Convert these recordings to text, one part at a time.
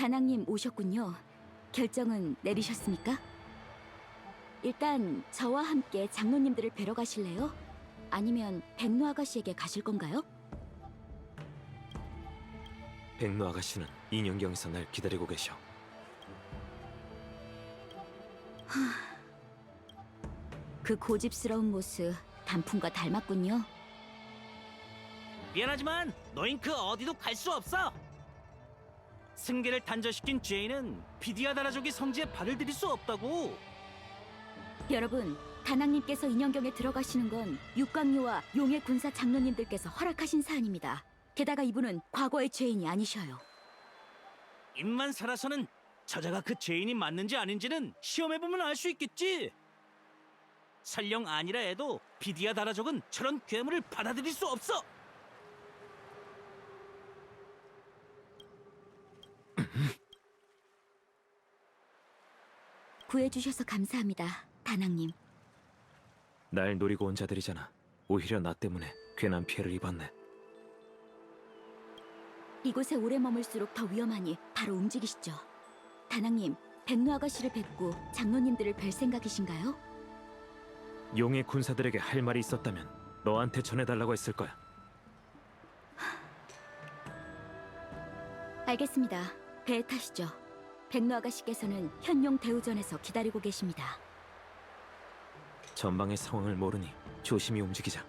다낭님 오셨군요. 결정은 내리셨습니까? 일단 저와 함께 장로님들을 뵈러 가실래요? 아니면 백로 아가씨에게 가실 건가요? 백로 아가씨는 인형경에서 날 기다리고 계셔. 그 고집스러운 모습 단풍과 닮았군요. 미안하지만 너흰 그 어디도 갈 수 없어. 승계를 단절시킨 죄인은 비디아다라족의 성지에 발을 들일 수 없다고. 여러분, 다낭님께서 인형경에 들어가시는 건 육광요와 용의 군사 장로님들께서 허락하신 사안입니다. 게다가 이분은 과거의 죄인이 아니셔요. 입만 살아서는 저자가 그 죄인이 맞는지 아닌지는 시험해보면 알 수 있겠지. 설령 아니라 해도 비디아다라족은 저런 괴물을 받아들일 수 없어. 구해주셔서 감사합니다, 다낭님. 날 노리고 온 자들이잖아. 오히려 나 때문에 괜한 피해를 입었네. 이곳에 오래 머물수록 더 위험하니 바로 움직이시죠. 다낭님, 백로 아가씨를 뵙고 장로님들을 뵐 생각이신가요? 용의 군사들에게 할 말이 있었다면 너한테 전해달라고 했을 거야. 알겠습니다. 배에 타시죠. 백로 아가씨께서는 현용 대우전에서 기다리고 계십니다. 전방의 상황을 모르니 조심히 움직이자.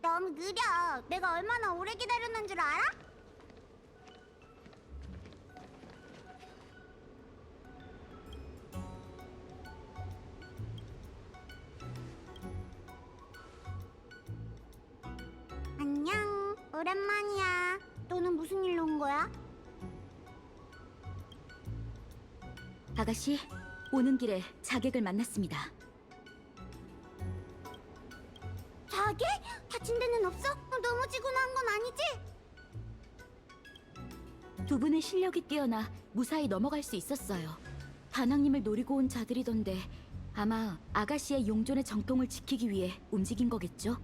너무 느려. 내가 얼마나 오래 기다렸는 줄 알아? 안녕. 오랜만이야. 너는 무슨 일로 온 거야? 아가씨, 오는 길에 자객을 만났습니다. 자기? 다친 데는 없어? 넘어지거나 한 건 아니지? 두 분의 실력이 뛰어나 무사히 넘어갈 수 있었어요. 다낭님을 노리고 온 자들이던데 아마 아가씨의 용존의 정통을 지키기 위해 움직인 거겠죠?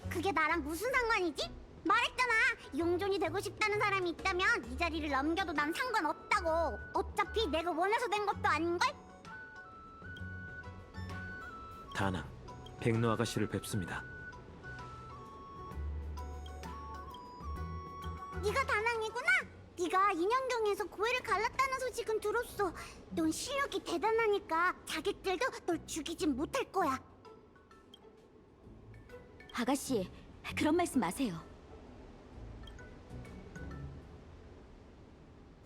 그게 나랑 무슨 상관이지? 말했잖아. 용존이 되고 싶다는 사람이 있다면 이 자리를 넘겨도 난 상관없다고. 어차피 내가 원해서 된 것도 아닌걸? 다낭, 백로 아가씨를 뵙습니다. 네가 다낭이구나. 네가 인형경에서 고해를 갈랐다는 소식은 들었어. 넌 실력이 대단하니까 자객들도 널 죽이진 못할 거야. 아가씨, 그런 말씀 마세요.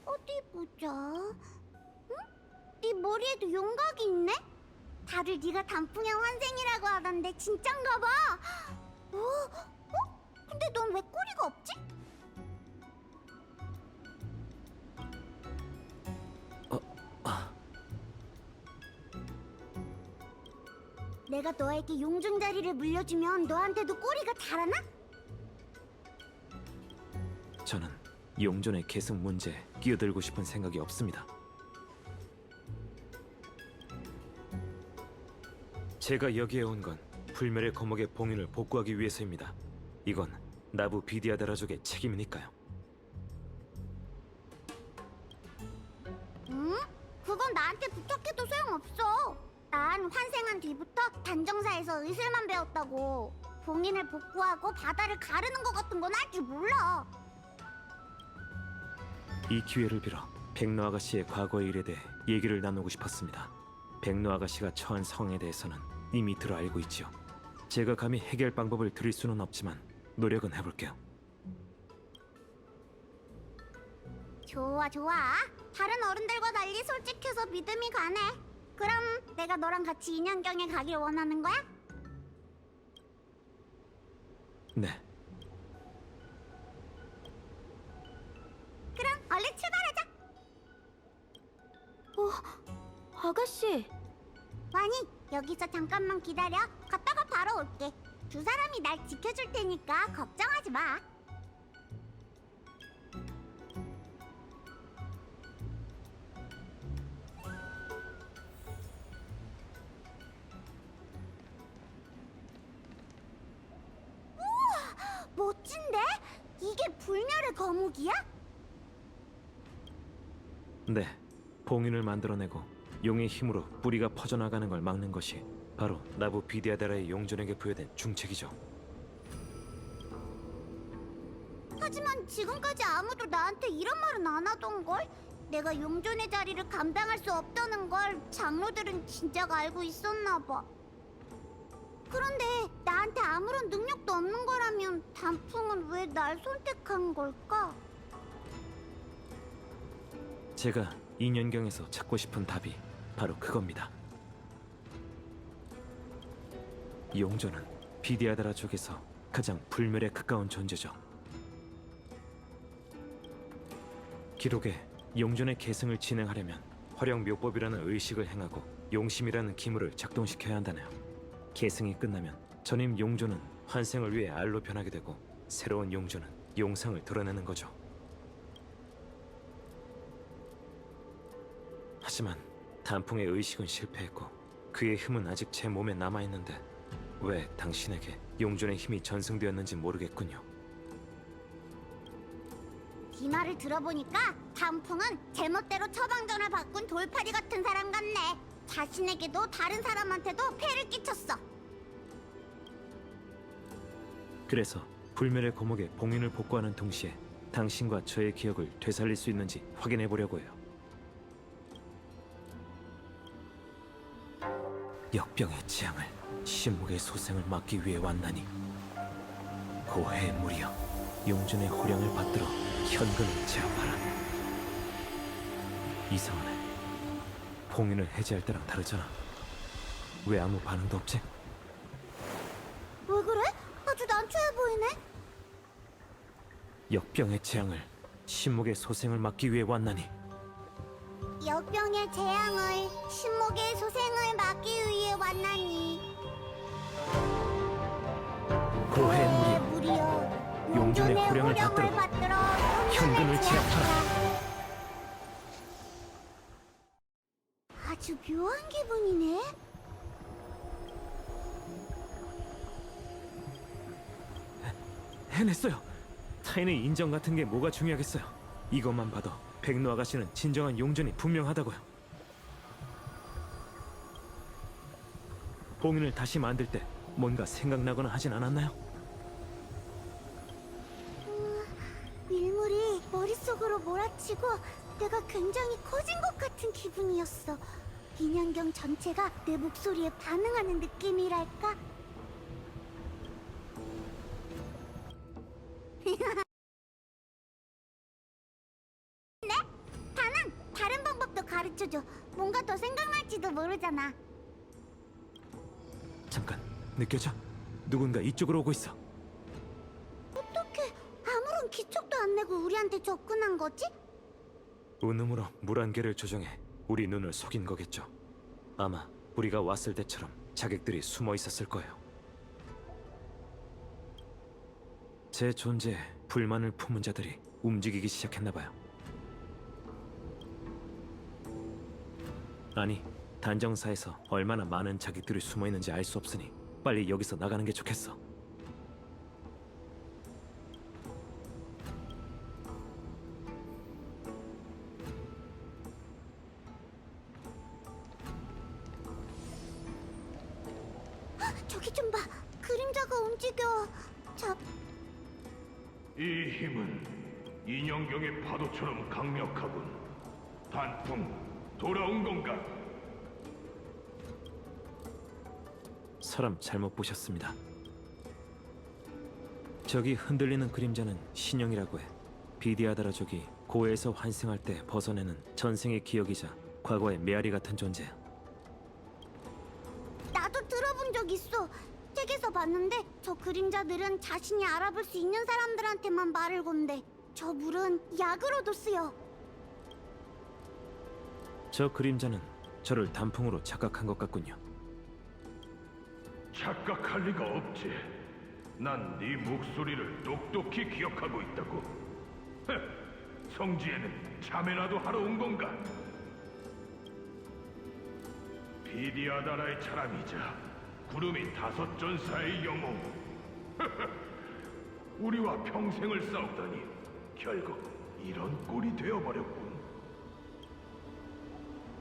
어디 보자. 응? 네 머리에도 용각이 있네? 다들 네가 단풍의 환생이라고 하던데 진짠가 봐. 근데 넌 왜 꼬리가 없지? 내가 너에게 용존 자리를 물려주면 너한테도 꼬리가 자라나? 저는 용존의 계승 문제에 끼어들고 싶은 생각이 없습니다. 제가 여기에 온 건 불멸의 거목의 봉인을 복구하기 위해서입니다. 이건 나부 비디아다라족의 책임이니까요. 응? 그건 나한테 부탁해도 소용없어. 난 환생한 뒤부터 단정사에서 의술만 배웠다고. 봉인을 복구하고 바다를 가르는 것 같은 건 할 줄 몰라. 이 기회를 빌어 백로 아가씨의 과거의 일에 대해 얘기를 나누고 싶었습니다. 백로 아가씨가 처한 상황에 대해서는 이미 들어 알고 있지요. 제가 감히 해결 방법을 드릴 수는 없지만 노력은 해볼게요. 좋아, 좋아. 다른 어른들과 달리 솔직해서 믿음이 가네. 그럼 내가 너랑 같이 인형경에 가길 원하는 거야? 네. 그럼 얼른 출발하자. 아가씨! 와니, 여기서 잠깐만 기다려. 갔다가 바로 올게. 두 사람이 날 지켜줄 테니까 걱정하지 마. 우와, 멋진데? 이게 불멸의 거목이야? 네, 봉인을 만들어내고 용의 힘으로 뿌리가 퍼져나가는 걸 막는 것이 바로 나부 비디아다라의 용존에게 부여된 중책이죠. 하지만 지금까지 아무도 나한테 이런 말은 안 하던걸? 내가 용존의 자리를 감당할 수 없다는 걸 장로들은 진작 알고 있었나 봐. 그런데 나한테 아무런 능력도 없는 거라면 단풍은 왜 날 선택한 걸까? 제가 2년경에서 찾고 싶은 답이 바로 그겁니다. 용존은 비디아다라 쪽에서 가장 불멸에 가까운 존재죠. 기록에 용존의 계승을 진행하려면 화령묘법이라는 의식을 행하고 용심이라는 기물을 작동시켜야 한다네요. 계승이 끝나면 전임 용존은 환생을 위해 알로 변하게 되고 새로운 용존은 용상을 드러내는 거죠. 하지만 단풍의 의식은 실패했고 그의 힘은 아직 제 몸에 남아있는데 왜 당신에게 용존의 힘이 전승되었는지 모르겠군요. 이 말을 들어보니까 단풍은 제멋대로 처방전을 바꾼 돌팔이 같은 사람 같네. 자신에게도 다른 사람한테도 폐를 끼쳤어. 그래서 불멸의 거목에 봉인을 복구하는 동시에 당신과 저의 기억을 되살릴 수 있는지 확인해 보려고 해요. 역병의 재앙을 신목의 소생을 막기 위해 왔나니 고해의 무리여 용존의 호령을 받들어 현근을 제압하라. 이상하네. 봉인을 해제할 때랑 다르잖아. 왜 아무 반응도 없지? 왜 그래? 아주 난처해 보이네. 역병의 재앙을 신목의 소생을 막기 위해 왔나니 역병의 재앙을 신목의 소생을 막기 위해 왔나니 고해의 무리여 무리여 용존의 호령을 받들어 현근을 제압하라. 아주 묘한 기분이네. 해냈어요. 타인의 인정 같은 게 뭐가 중요하겠어요. 이것만 봐도 백로 아가씨는 진정한 용존이 분명하다고요. 봉인을 다시 만들 때 뭔가 생각나거나 하진 않았나요? 밀물이 머릿속으로 몰아치고 내가 굉장히 커진 것 같은 기분이었어. 인연경 전체가 내 목소리에 반응하는 느낌이랄까? 네? 다낭! 다른 방법도 가르쳐줘. 뭔가 더 생각날지도 모르잖아. 잠깐, 느껴져? 누군가 이쪽으로 오고 있어. 어떻게 아무런 기척도 안 내고 우리한테 접근한 거지? 운음으로 물 한 개를 조정해 우리 눈을 속인 거겠죠. 아마 우리가 왔을 때처럼 자객들이 숨어 있었을 거예요. 제 존재에 불만을 품은 자들이 움직이기 시작했나 봐요. 아니, 단정사에서 얼마나 많은 자객들이 숨어 있는지 알 수 없으니 빨리 여기서 나가는 게 좋겠어. 저기 좀 봐. 그림자가 움직여. 이 힘은 인형경의 파도처럼 강력하군. 단풍, 돌아온 건가? 사람 잘못 보셨습니다. 저기 흔들리는 그림자는 신형이라고 해. 비디아다라족이 고해에서 환생할 때 벗어내는 전생의 기억이자 과거의 메아리 같은 존재야. 나도 들어본 적 있어. 책에서 봤는데 저 그림자들은 자신이 알아볼 수 있는 사람들한테만 말을 건대. 저 물은 약으로도 쓰여. 저 그림자는 저를 단풍으로 착각한 것 같군요. 착각할 리가 없지. 난 네 목소리를 똑똑히 기억하고 있다고. 성지에는 자매라도 하러 온 건가? 비디아다라의 사람이자 구름이 5 전사의 영웅. 우리와 평생을 싸우더니 결국 이런 꼴이 되어버렸군.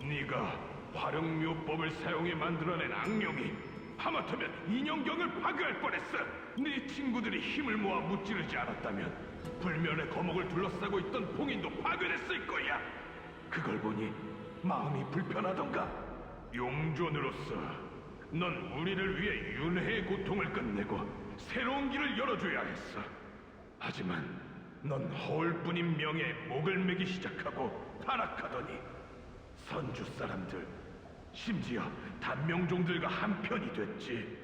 네가 화룡묘법을 사용해 만들어낸 악령이 하마터면 인형경을 파괴할 뻔했어. 네 친구들이 힘을 모아 무찌르지 않았다면 불면의 거목을 둘러싸고 있던 봉인도 파괴됐을 거야. 그걸 보니 마음이 불편하던가. 용존으로서 넌 우리를 위해 윤회의 고통을 끝내고 새로운 길을 열어줘야 했어. 하지만 넌 허울뿐인 명예에 목을 매기 시작하고 타락하더니 선주 사람들, 심지어 단명종들과 한편이 됐지.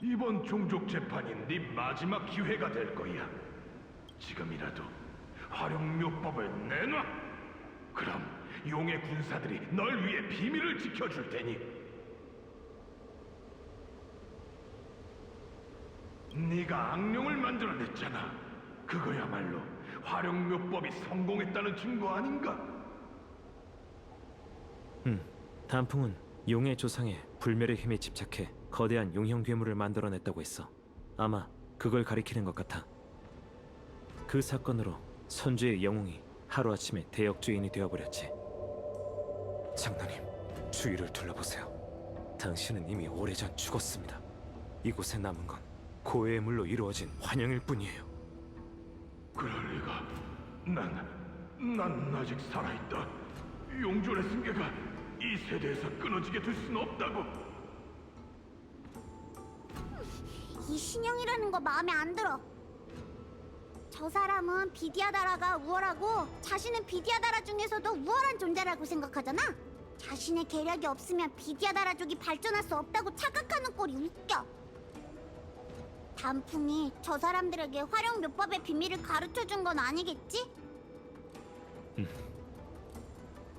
이번 종족 재판이 네 마지막 기회가 될 거야. 지금이라도 화룡묘법을 내놔. 그럼 용의 군사들이 널 위해 비밀을 지켜줄 테니. 네가 악령을 만들어냈잖아. 그거야말로 화룡묘법이 성공했다는 증거 아닌가? 단풍은 용의 조상에 불멸의 힘에 집착해 거대한 용형 괴물을 만들어냈다고 했어. 아마 그걸 가리키는 것 같아. 그 사건으로 선주의 영웅이 하루아침에 대역죄인이 되어버렸지. 장로님, 주위를 둘러보세요. 당신은 이미 오래전 죽었습니다. 이곳에 남은 건 고해의 물로 이루어진 환영일 뿐이에요. 그럴 리가. 난 아직 살아있다. 용존의 승계가 이 세대에서 끊어지게 될 수는 없다고. 이 신형이라는 거 마음에 안 들어. 저 사람은 비디아다라가 우월하고 자신은 비디아다라 중에서도 우월한 존재라고 생각하잖아. 자신의 계략이 없으면 비디아다라족이 발전할 수 없다고 착각하는 꼴이 웃겨. 단풍이 저 사람들에게 화룡묘법의 비밀을 가르쳐준 건 아니겠지?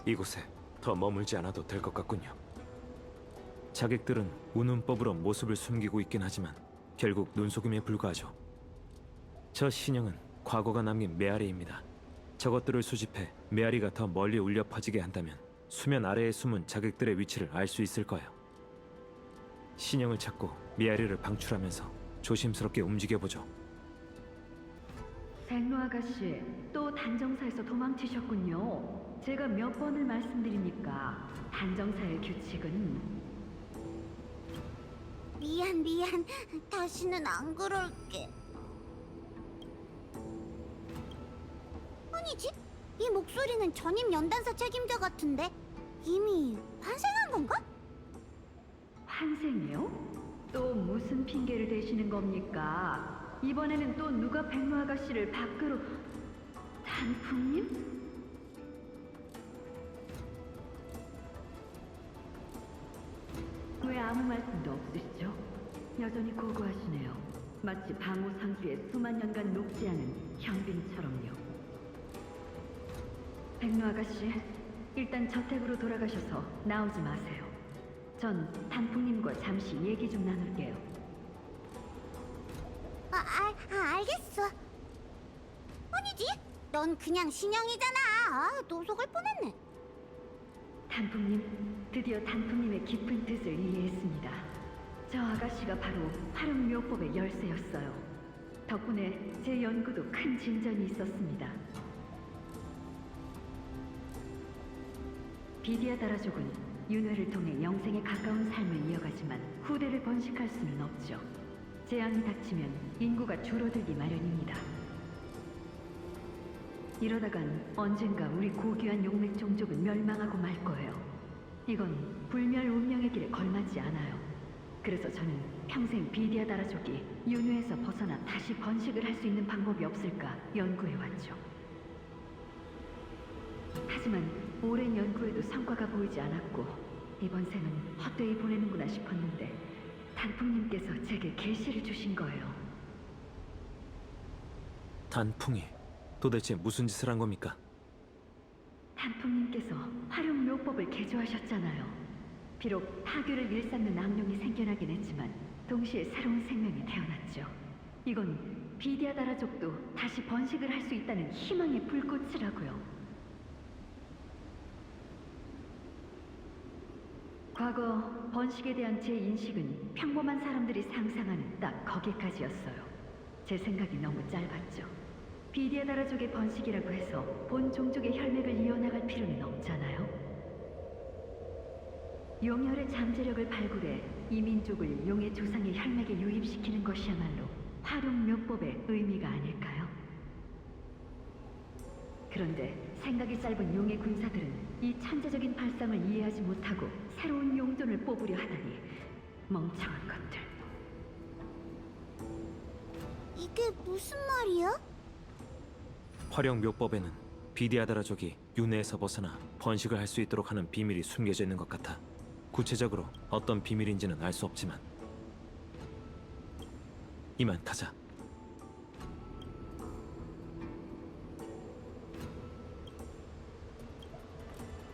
이곳에 더 머물지 않아도 될 것 같군요. 자객들은 운운법으로 모습을 숨기고 있긴 하지만 결국 눈속임에 불과하죠. 저 신형은 과거가 남긴 메아리입니다. 저것들을 수집해 메아리가 더 멀리 울려 퍼지게 한다면 수면 아래에 숨은 자객들의 위치를 알 수 있을 거예요. 신형을 찾고 메아리를 방출하면서 조심스럽게 움직여보죠. 백로 아가씨, 또 단정사에서 도망치셨군요. 제가 몇 번을 말씀드립니까? 단정사의 규칙은 미안. 다시는 안 그럴게. 아니지? 이 목소리는 전임 연단사 책임자 같은데 이미 환생한 건가? 환생이요? 또 무슨 핑계를 대시는 겁니까? 이번에는 또 누가 백로 아가씨를 밖으로... 단풍님? 왜 아무 말씀도 없으시죠? 여전히 고고하시네요. 마치 방호 상주에 수만 년간 녹지 않은 현빈처럼요. 백로 아가씨, 일단 저택으로 돌아가셔서 나오지 마세요. 전 단풍님과 잠시 얘기 좀 나눌게요. 알겠어. 아니지? 넌 그냥 신형이잖아. 또 속을 뻔했네. 단풍님, 드디어 단풍님의 깊은 뜻을 이해했습니다. 저 아가씨가 바로 화룡묘법의 열쇠였어요. 덕분에 제 연구도 큰 진전이 있었습니다. 비디아다라족은 윤회를 통해 영생에 가까운 삶을 이어가지만 후대를 번식할 수는 없죠. 재앙이 닥치면 인구가 줄어들기 마련입니다. 이러다간 언젠가 우리 고귀한 용맥 종족은 멸망하고 말 거예요. 이건 불멸 운명의 길에 걸맞지 않아요. 그래서 저는 평생 비디아다라족이 윤회에서 벗어나 다시 번식을 할 수 있는 방법이 없을까 연구해왔죠. 하지만 오랜 연구에도 성과가 보이지 않았고 이번 생은 헛되이 보내는구나 싶었는데 단풍님께서 제게 계시를 주신 거예요. 단풍이 도대체 무슨 짓을 한 겁니까? 단풍님께서 화룡묘법을 개조하셨잖아요. 비록 파괴를 일삼는 악령이 생겨나긴 했지만 동시에 새로운 생명이 태어났죠. 이건 비디아다라족도 다시 번식을 할 수 있다는 희망의 불꽃이라고요. 과거 번식에 대한 제 인식은 평범한 사람들이 상상하는 딱 거기까지였어요. 제 생각이 너무 짧았죠. 비디아다라족의 번식이라고 해서 본 종족의 혈맥을 이어나갈 필요는 없잖아요. 용혈의 잠재력을 발굴해 이민족을 용의 조상의 혈맥에 유입시키는 것이야말로 활용묘법의 의미가 아닐까요? 그런데 생각이 짧은 용의 군사들은 이 천재적인 발상을 이해하지 못하고 새로운 용존을 뽑으려 하다니 멍청한 것들. 이게 무슨 말이야? 활용 묘법에는 비디아다라족이 윤회에서 벗어나 번식을 할 수 있도록 하는 비밀이 숨겨져 있는 것 같아. 구체적으로 어떤 비밀인지는 알 수 없지만 이만 가자.